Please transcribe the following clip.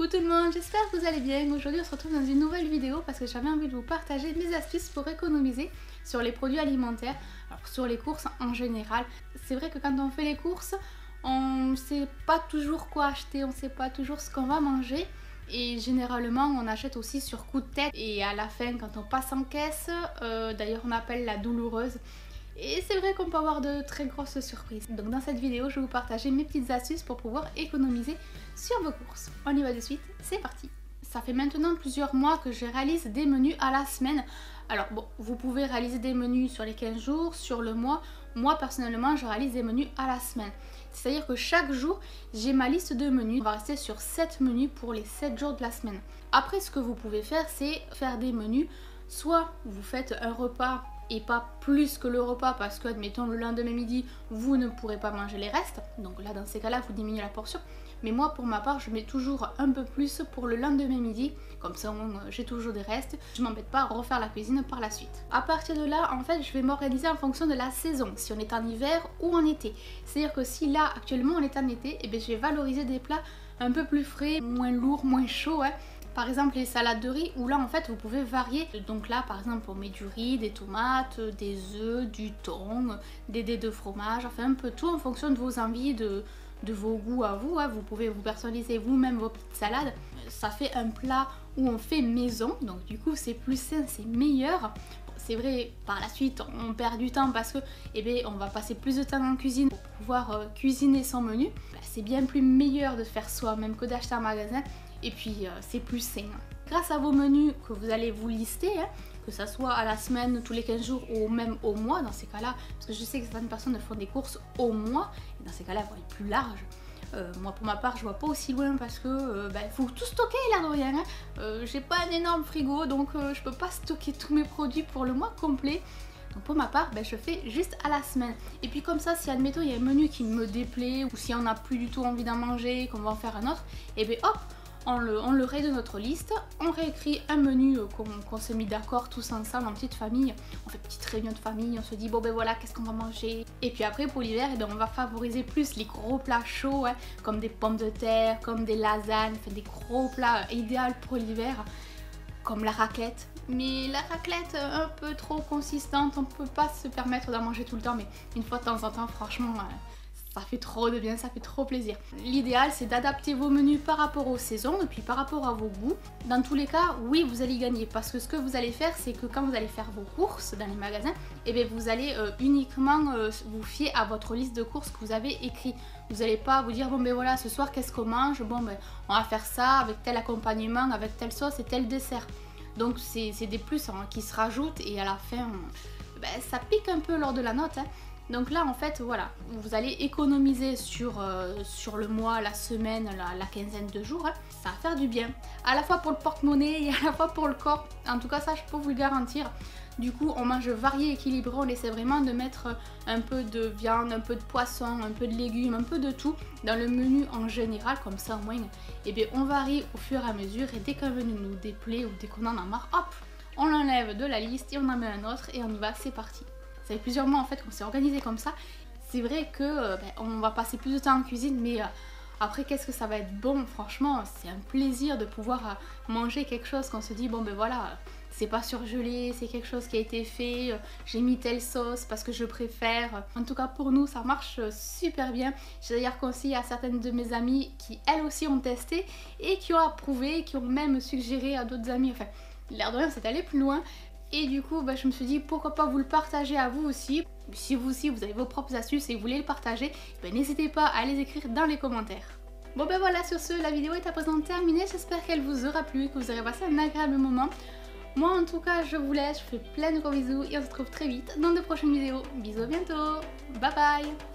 Coucou tout le monde, j'espère que vous allez bien. Aujourd'hui on se retrouve dans une nouvelle vidéo parce que j'avais envie de vous partager mes astuces pour économiser sur les produits alimentaires, alors sur les courses en général. C'est vrai que quand on fait les courses, on sait pas toujours quoi acheter, on sait pas toujours ce qu'on va manger. Et généralement on achète aussi sur coup de tête et à la fin quand on passe en caisse, d'ailleurs on appelle la douloureuse. Et c'est vrai qu'on peut avoir de très grosses surprises. Donc dans cette vidéo je vais vous partager mes petites astuces pour pouvoir économiser sur vos courses. On y va de suite, c'est parti. Ça fait maintenant plusieurs mois que je réalise des menus à la semaine. Alors bon, vous pouvez réaliser des menus sur les 15 jours, sur le mois. Moi personnellement je réalise des menus à la semaine. C'est-à-dire que chaque jour j'ai ma liste de menus. On va rester sur 7 menus pour les 7 jours de la semaine. Après ce que vous pouvez faire c'est faire des menus. Soit vous faites un repas et pas plus que le repas parce que admettons le lendemain midi vous ne pourrez pas manger les restes, donc là dans ces cas là vous diminuez la portion, mais moi pour ma part je mets toujours un peu plus pour le lendemain midi, comme ça j'ai toujours des restes, je m'embête pas à refaire la cuisine par la suite. À partir de là en fait je vais m'organiser en fonction de la saison, si on est en hiver ou en été, c'est à dire que si là actuellement on est en été, et bien je vais valoriser des plats un peu plus frais, moins lourds, moins chauds, hein. Par exemple les salades de riz où là en fait vous pouvez varier. Donc là par exemple on met du riz, des tomates, des œufs, du thon, des dés de fromage, enfin un peu tout en fonction de vos envies, de vos goûts à vous. Hein. Vous pouvez vous personnaliser vous-même vos petites salades. Ça fait un plat où on fait maison, donc du coup c'est plus sain, c'est meilleur. C'est vrai, par la suite on perd du temps parce que on va passer plus de temps en cuisine pour pouvoir cuisiner son menu. C'est bien plus meilleur de faire soi-même que d'acheter en magasin. Et puis c'est plus sain. Grâce à vos menus que vous allez vous lister, hein, que ça soit à la semaine, tous les 15 jours ou même au mois dans ces cas-là, parce que je sais que certaines personnes font des courses au mois, et dans ces cas-là, elles vont être plus larges. Moi pour ma part je vois pas aussi loin parce que faut tout stocker l'air de rien. Hein. J'ai pas un énorme frigo donc je peux pas stocker tous mes produits pour le mois complet. Donc pour ma part, je fais juste à la semaine. Et puis comme ça, si admettons il y a un menu qui me déplaît ou si on n'a plus du tout envie d'en manger, qu'on va en faire un autre, et hop, on le raye de notre liste, on réécrit un menu qu'on s'est mis d'accord tous ensemble en petite famille. On fait une petite réunion de famille, on se dit bon voilà qu'est-ce qu'on va manger. Et puis après pour l'hiver, on va favoriser plus les gros plats chauds, hein, comme des pommes de terre, comme des lasagnes, enfin des gros plats idéaux pour l'hiver, comme la raclette. Mais la raclette un peu trop consistante, on peut pas se permettre d'en manger tout le temps, mais une fois de temps en temps franchement ça fait trop de bien, ça fait trop plaisir. L'idéal c'est d'adapter vos menus par rapport aux saisons et puis par rapport à vos goûts. Dans tous les cas, oui vous allez gagner parce que ce que vous allez faire c'est que quand vous allez faire vos courses dans les magasins, vous allez uniquement vous fier à votre liste de courses que vous avez écrit. Vous n'allez pas vous dire bon voilà ce soir qu'est-ce qu'on mange, on va faire ça avec tel accompagnement, avec telle sauce et tel dessert. Donc c'est des plus hein, qui se rajoutent et à la fin ça pique un peu lors de la note. Hein. Donc là en fait voilà, vous allez économiser sur le mois, la semaine, la quinzaine de jours, hein. Ça va faire du bien, à la fois pour le porte-monnaie et à la fois pour le corps, en tout cas ça je peux vous le garantir. Du coup on mange varié, équilibré, on essaie vraiment de mettre un peu de viande, un peu de poisson, un peu de légumes, un peu de tout dans le menu en général, comme ça au moins on varie au fur et à mesure et dès qu'un menu nous déplaît ou dès qu'on en a marre, hop, on l'enlève de la liste et on en met un autre et on y va, c'est parti. Ça fait plusieurs mois en fait qu'on s'est organisé comme ça. C'est vrai que on va passer plus de temps en cuisine, mais après qu'est-ce que ça va être bon, franchement c'est un plaisir de pouvoir manger quelque chose qu'on se dit voilà, c'est pas surgelé, c'est quelque chose qui a été fait, j'ai mis telle sauce parce que je préfère. En tout cas pour nous ça marche super bien. J'ai d'ailleurs conseillé à certaines de mes amies qui elles aussi ont testé et qui ont approuvé, qui ont même suggéré à d'autres amis, enfin l'air de rien c'est allé plus loin. Et du coup je me suis dit pourquoi pas vous le partager à vous aussi. Si vous aussi vous avez vos propres astuces et vous voulez le partager, n'hésitez pas à les écrire dans les commentaires. Bon voilà, sur ce la vidéo est à présent terminée, j'espère qu'elle vous aura plu et que vous aurez passé un agréable moment. Moi en tout cas je vous laisse, je vous fais plein de gros bisous et on se retrouve très vite dans de prochaines vidéos. Bisous, à bientôt, bye bye.